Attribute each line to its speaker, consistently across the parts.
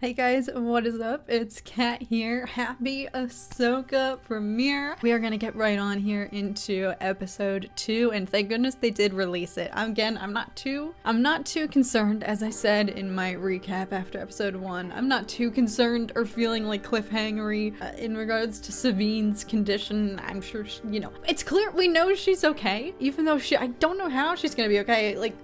Speaker 1: Hey guys, what is up? It's Kat here. Happy Ahsoka premiere. We are gonna get right on here into episode 2, and thank goodness they did release it. Again, I'm not too concerned, as I said in my recap after episode 1. I'm not too concerned or feeling like cliffhangery in regards to Sabine's condition. I'm sure it's clear we know she's okay, even though I don't know how she's gonna be okay. Like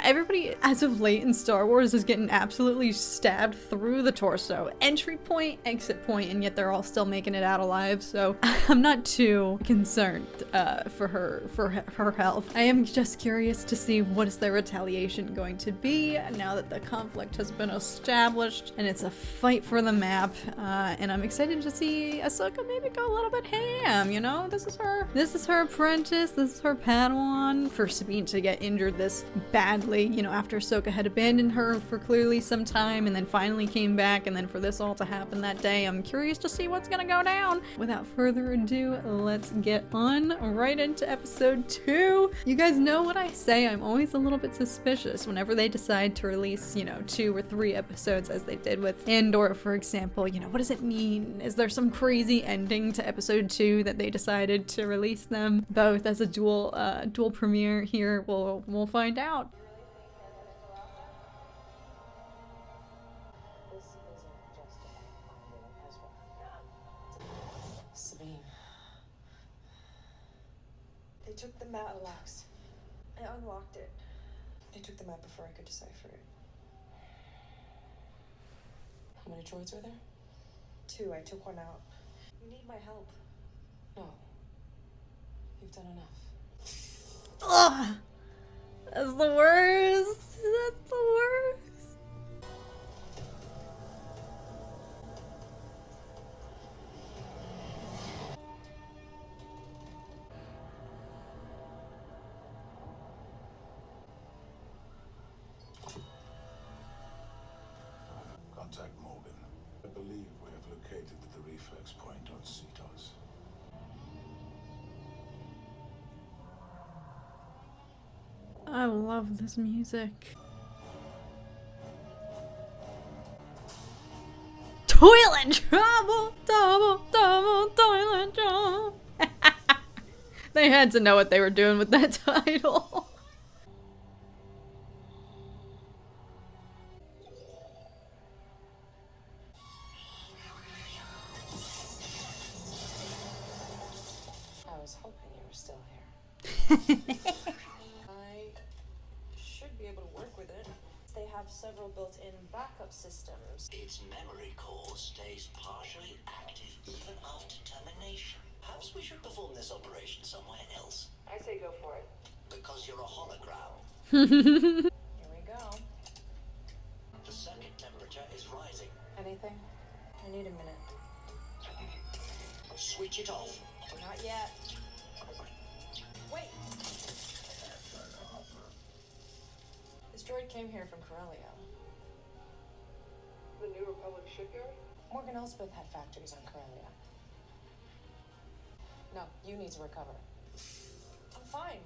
Speaker 1: everybody as of late in Star Wars is getting absolutely stabbed through the torso, entry point, exit point, and yet they're all still making it out alive. So I'm not too concerned for her health. I am just curious to see what is their retaliation going to be now that the conflict has been established and it's a fight for the map. And I'm excited to see Ahsoka maybe go a little bit ham. You know, this is her apprentice, this is her Padawan. For Sabine to get injured this badly, you know, after Ahsoka had abandoned her for clearly some time and then finally came back, and then for this all to happen that day, I'm curious to see what's gonna go down. Without further ado, let's get on right into episode 2. You guys know what I say, I'm always a little bit suspicious whenever they decide to release, you know, 2 or 3 episodes as they did with Andor, for example. You know, what does it mean? Is there some crazy ending to episode 2 that they decided to release them both as a dual premiere here? We'll find out.
Speaker 2: Sabine. They took the mat, Alex. I unlocked it. They took the mat before I could decipher it. How many droids were there? 2. I took one out. You need my help. No. You've done enough.
Speaker 1: Ugh! That's the worst! That's the worst!
Speaker 3: Contact Morgan. I believe we have located the reflex point on Cetos.
Speaker 1: I love this music. Toil and trouble, double, toil and trouble. They had to know what they were doing with that title.
Speaker 2: I was hoping you were still here. I should be able to work with it. They have several built-in backup systems.
Speaker 4: Its memory core stays partially active even after termination. Perhaps we should perform this operation somewhere else.
Speaker 2: I say go for it.
Speaker 4: Because you're a hologram.
Speaker 2: Here we go.
Speaker 4: The circuit temperature is rising.
Speaker 2: Anything? I need a minute.
Speaker 4: Switch it off.
Speaker 2: Not yet. Wait! This droid came here from Corellia.
Speaker 5: The New Republic shipyard?
Speaker 2: Morgan Elspeth had factories on Corellia. No, you need to recover. I'm fine.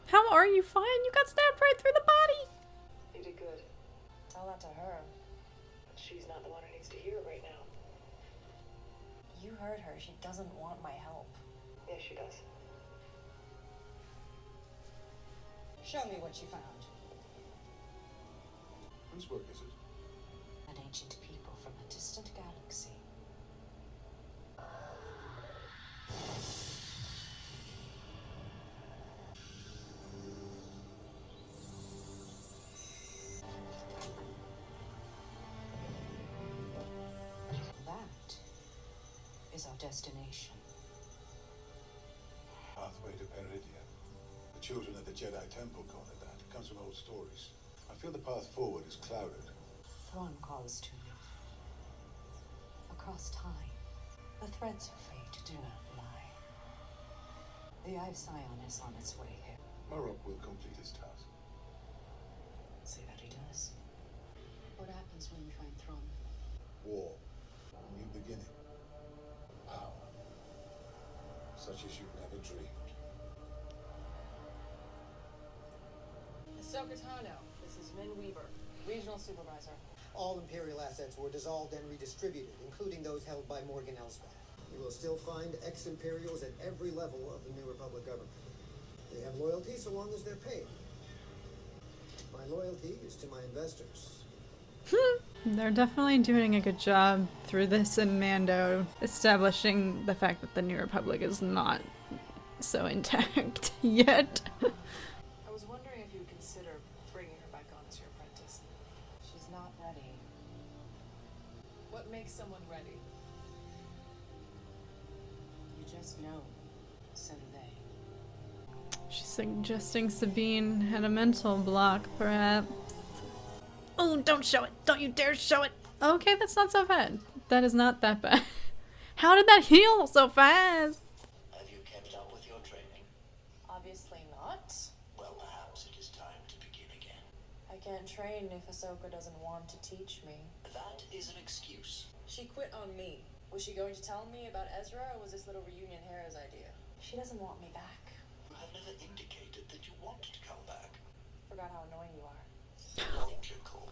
Speaker 1: How are you fine? You got stabbed right through the body.
Speaker 5: You did good.
Speaker 2: Tell that to her.
Speaker 5: But she's not the one who needs to hear it right now.
Speaker 2: You heard her. She doesn't want my help.
Speaker 5: Yes, she does.
Speaker 2: Show me what you found.
Speaker 3: Whose work is it?
Speaker 2: An ancient people from a distant galaxy. That is our destination.
Speaker 3: Pathway to Peridia. The children of the Jedi Temple call it that. It comes from old stories. I feel the path forward is clouded.
Speaker 2: Thrawn calls to me. Across time, the threads of fate do not lie. The Eye of Sion is on its way here.
Speaker 3: Marok will complete his task.
Speaker 2: See that he does. What happens when we find Thrawn?
Speaker 3: War. New beginning. Power. Such as you've never dreamed.
Speaker 2: Ahsoka Tano, this is Min Weaver, Regional Supervisor.
Speaker 6: All Imperial assets were dissolved and redistributed, including those held by Morgan Elsbeth. You will still find ex-Imperials at every level of the New Republic government. They have loyalty so long as they're paid. My loyalty is to my investors.
Speaker 1: They're definitely doing a good job through this and Mando, establishing the fact that the New Republic is not so intact yet.
Speaker 2: I was wondering if you would consider bringing her back on as your apprentice.
Speaker 5: She's not ready.
Speaker 2: What makes someone ready?
Speaker 5: You just know. So do they.
Speaker 1: She's suggesting Sabine had a mental block, perhaps. Oh, don't show it! Don't you dare show it! Okay, that's not so bad. That is not that bad. How did that heal so fast?
Speaker 4: Have you kept up with your training?
Speaker 2: Obviously not.
Speaker 4: Well, perhaps it is time to begin again.
Speaker 2: I can't train if Ahsoka doesn't want to teach me.
Speaker 4: That is an excuse.
Speaker 2: She quit on me. Was she going to tell me about Ezra, or was this little reunion Hera's idea? She doesn't want me back.
Speaker 4: You have never indicated that you wanted to come back.
Speaker 2: Forgot how annoying you are.
Speaker 4: Logical.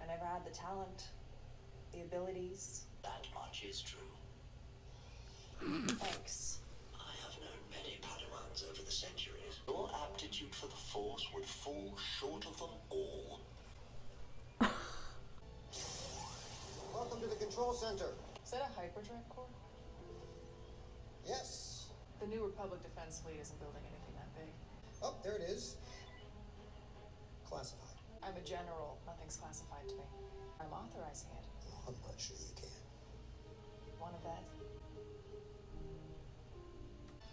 Speaker 2: I never had the talent, the abilities.
Speaker 4: That much is true.
Speaker 2: Thanks.
Speaker 4: I have known many Padawans over the centuries. Your aptitude for the Force would fall short of them all.
Speaker 6: Welcome to the control center.
Speaker 2: Is that a hyperdrive core?
Speaker 6: Yes.
Speaker 2: The New Republic Defense Fleet isn't building anything that big.
Speaker 6: Oh, there it is. Classified.
Speaker 2: I'm a general. Nothing's classified to me. I'm authorizing it.
Speaker 6: I'm not sure you can.
Speaker 2: Want to bet?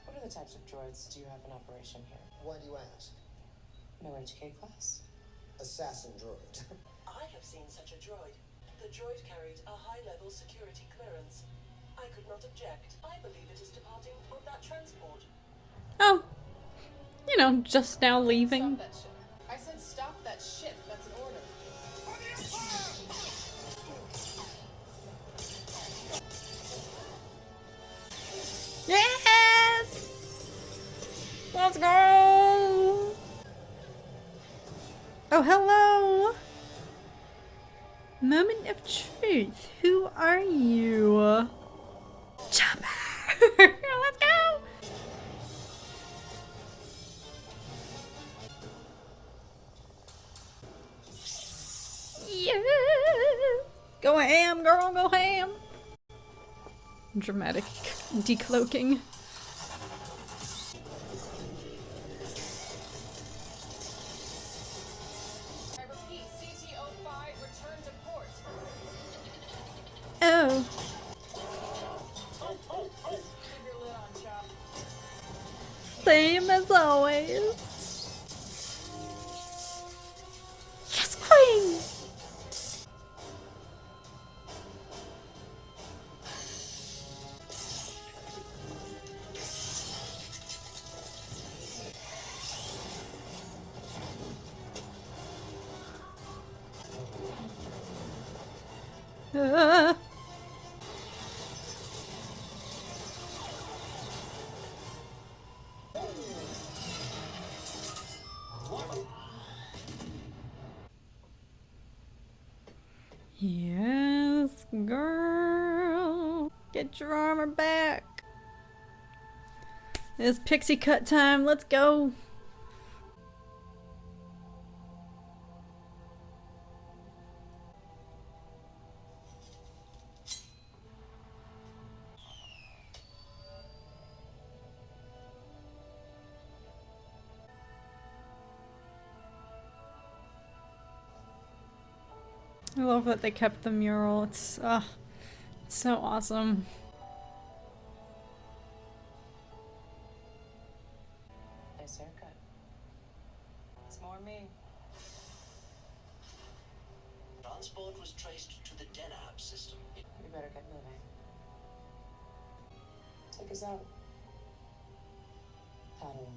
Speaker 5: What other types of droids do you have in operation here?
Speaker 6: Why do you ask?
Speaker 5: No HK class?
Speaker 6: Assassin droid.
Speaker 7: I have seen such a droid. The droid carried a high-level security clearance. I could not object. I believe it is departing on that transport.
Speaker 1: Oh, you know, just now leaving.
Speaker 2: Stop that ship. I said stop that ship. That's an order.
Speaker 1: Yes! Let's go! Oh, hello! Moment of truth. Who are you? Chopper! Let's go! Yes! Go ham, girl, go ham! Dramatic decloaking.
Speaker 2: I repeat, CT-05, return to port.
Speaker 1: Oh.
Speaker 2: Keep your lid on, Chop.
Speaker 1: Same as always. Yes, queen! Ah. Yes, girl. Get your armor back. It's pixie cut time. Let's go. I love that they kept the mural. It's so awesome.
Speaker 5: Nice haircut.
Speaker 2: It's more me.
Speaker 4: Transport was traced to the Denab system.
Speaker 5: You better get moving.
Speaker 2: Take us out.
Speaker 5: Padawan.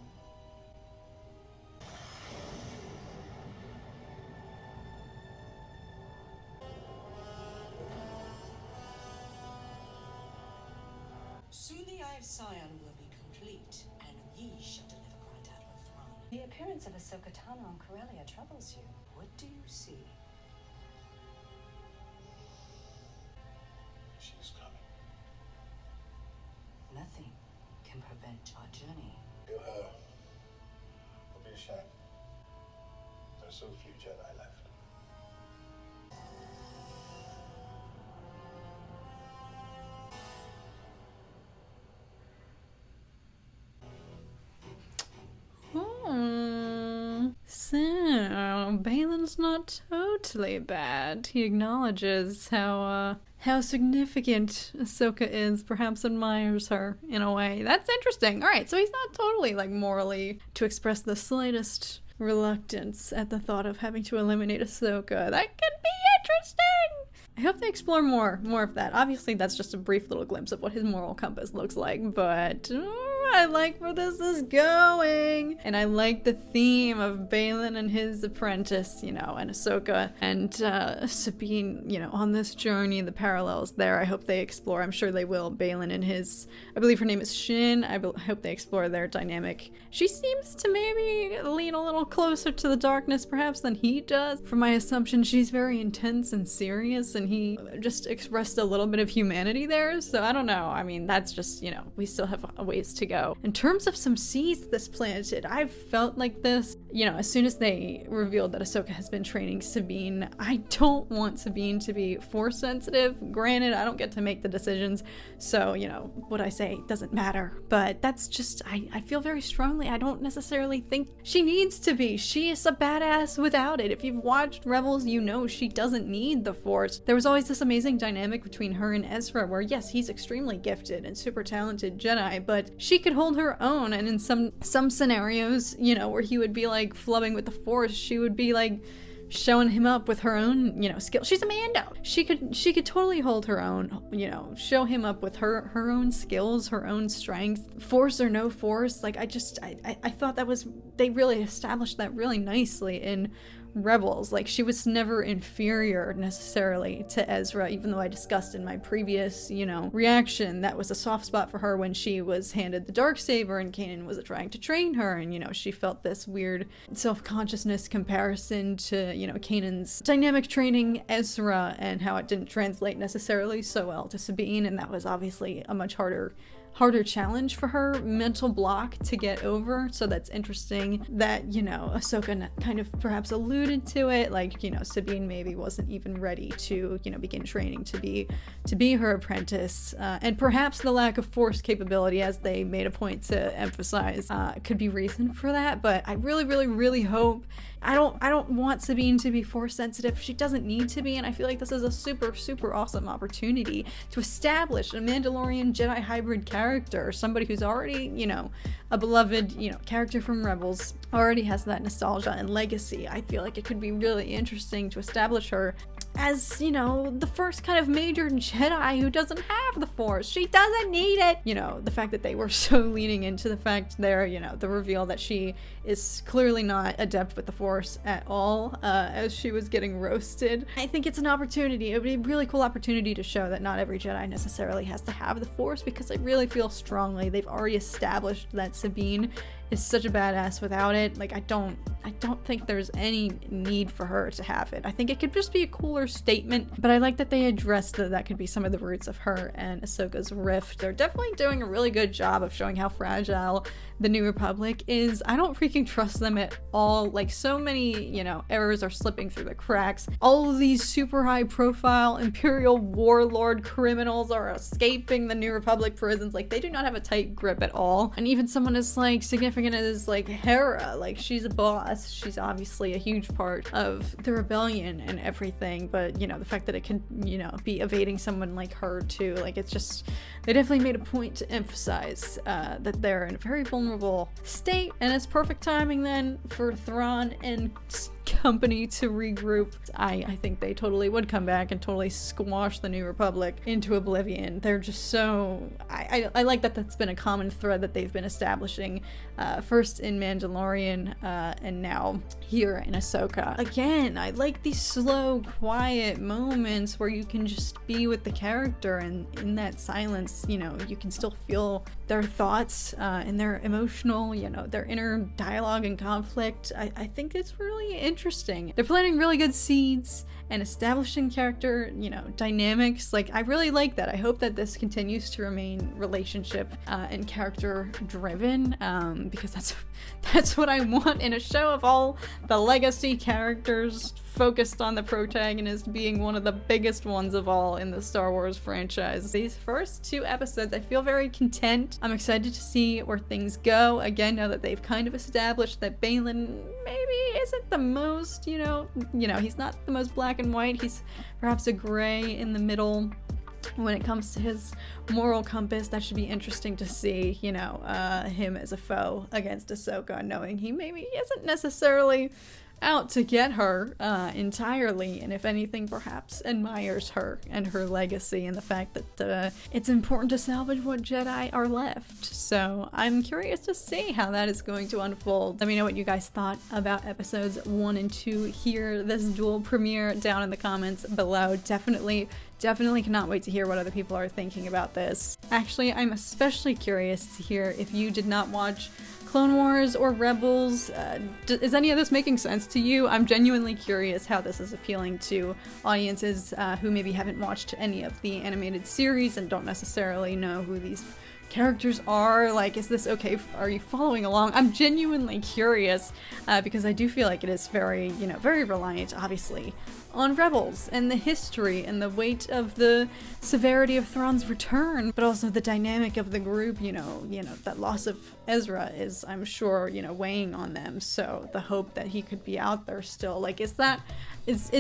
Speaker 7: Soon the Eye of Sion will be complete, and ye shall deliver Grand Admiral Thrawn.
Speaker 5: The appearance of Ahsoka Tano on Corellia troubles you.
Speaker 7: What do you see?
Speaker 3: She's coming.
Speaker 5: Nothing can prevent our journey.
Speaker 3: Kill her. It'll be a shame. There's so few Jedi left.
Speaker 1: So Balin's not totally bad. He acknowledges how significant Ahsoka is, perhaps admires her in a way. That's interesting. Alright, so he's not totally like morally to express the slightest reluctance at the thought of having to eliminate Ahsoka. That could be interesting! I hope they explore more of that. Obviously, that's just a brief little glimpse of what his moral compass looks like, but I like where this is going. And I like the theme of Balin and his apprentice, you know, and Ahsoka and Sabine, you know, on this journey, the parallels there. I hope they explore. I'm sure they will. Balin and his, I believe her name is Shin. I hope they explore their dynamic. She seems to maybe lean a little closer to the darkness, perhaps, than he does. From my assumption, she's very intense and serious, and he just expressed a little bit of humanity there. So I don't know. I mean, that's just, you know, we still have a ways to go. In terms of some seeds this planted, I've felt like this, you know, as soon as they revealed that Ahsoka has been training Sabine, I don't want Sabine to be force sensitive. Granted, I don't get to make the decisions, so, you know, what I say doesn't matter. But that's just, I feel very strongly, I don't necessarily think she needs to be. She is a badass without it. If you've watched Rebels, you know she doesn't need the force. There was always this amazing dynamic between her and Ezra where, yes, he's extremely gifted and super talented Jedi, but she could hold her own, and in some scenarios, you know, where he would be like flubbing with the force, she would be like showing him up with her own, you know, skill. She's a Mando. She could totally hold her own, you know, show him up with her own skills, her own strength, force or no force. Like, I thought that was, they really established that really nicely in Rebels. Like, she was never inferior necessarily to Ezra, even though I discussed in my previous, you know, reaction that was a soft spot for her when she was handed the Darksaber and Kanan was trying to train her, and, you know, she felt this weird self-consciousness comparison to, you know, Kanan's dynamic training Ezra and how it didn't translate necessarily so well to Sabine, and that was obviously a much harder challenge for her, mental block to get over. So that's interesting that, you know, Ahsoka kind of perhaps alluded to it, like, you know, Sabine maybe wasn't even ready to, you know, begin training to be her apprentice, and perhaps the lack of force capability, as they made a point to emphasize, could be reason for that. But I really hope, I don't want Sabine to be force sensitive. She doesn't need to be, and I feel like this is a super awesome opportunity to establish a Mandalorian Jedi hybrid character, somebody who's already, you know, a beloved, you know, character from Rebels, already has that nostalgia and legacy. I feel like it could be really interesting to establish her as, you know, the first kind of major Jedi who doesn't have the Force. She doesn't need it. You know, the fact that they were so leaning into the fact there, you know, the reveal that she is clearly not adept with the Force at all, as she was getting roasted. I think it's an opportunity. It would be a really cool opportunity to show that not every Jedi necessarily has to have the Force, because I really feel strongly they've already established that Sabine is such a badass without it. Like, I don't think there's any need for her to have it. I think it could just be a cooler statement, but I like that they addressed that could be some of the roots of her and Ahsoka's rift. They're definitely doing a really good job of showing how fragile the New Republic is. I don't freaking trust them at all. Like, so many, you know, errors are slipping through the cracks. All of these super high profile Imperial warlord criminals are escaping the New Republic prisons. Like, they do not have a tight grip at all. And even someone as, like, significant as, like, Hera, like, she's a boss. She's obviously a huge part of the rebellion and everything, but, you know, the fact that it can, you know, be evading someone like her too, like, it's just, they definitely made a point to emphasize that they're in a very vulnerable state, and it's perfect timing then for Thrawn and company to regroup. I think they totally would come back and totally squash the New Republic into oblivion. They're just so, I like that that's been a common thread that they've been establishing, first in Mandalorian, and now here in Ahsoka. Again, I like these slow, quiet moments where you can just be with the character, and in that silence, you know, you can still feel their thoughts, and their emotional, you know, their inner dialogue and conflict. I think it's really interesting. They're planting really good seeds, and establishing character, you know, dynamics. Like, I really like that. I hope that this continues to remain relationship and character driven, because that's what I want in a show of all the legacy characters focused on the protagonist being one of the biggest ones of all in the Star Wars franchise. These first 2 episodes, I feel very content. I'm excited to see where things go. Again, now that they've kind of established that Balin maybe isn't the most, you know, he's not the most black and white. He's perhaps a gray in the middle when it comes to his moral compass. That should be interesting to see, you know, him as a foe against Ahsoka, knowing he maybe isn't necessarily out to get her entirely, and if anything, perhaps admires her and her legacy and the fact that it's important to salvage what Jedi are left. So I'm curious to see how that is going to unfold. Let me know what you guys thought about episodes 1 and 2 here, this dual premiere, down in the comments below. Definitely cannot wait to hear what other people are thinking about this. Actually, I'm especially curious to hear if you did not watch Clone Wars or Rebels. Is any of this making sense to you? I'm genuinely curious how this is appealing to audiences who maybe haven't watched any of the animated series and don't necessarily know who these characters are. Like, is this okay? Are you following along? I'm genuinely curious because I do feel like it is very, you know, very reliant, obviously, on Rebels and the history and the weight of the severity of Thrawn's return, but also the dynamic of the group. You know, that loss of Ezra is, I'm sure, you know, weighing on them. So the hope that he could be out there still, like, is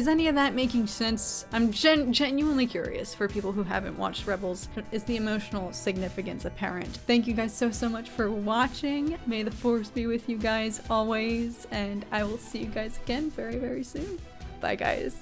Speaker 1: any of that making sense? I'm genuinely curious for people who haven't watched Rebels. Is the emotional significance apparent? Thank you guys so much for watching. May the Force be with you guys always, and I will see you guys again very, very soon. Bye, guys.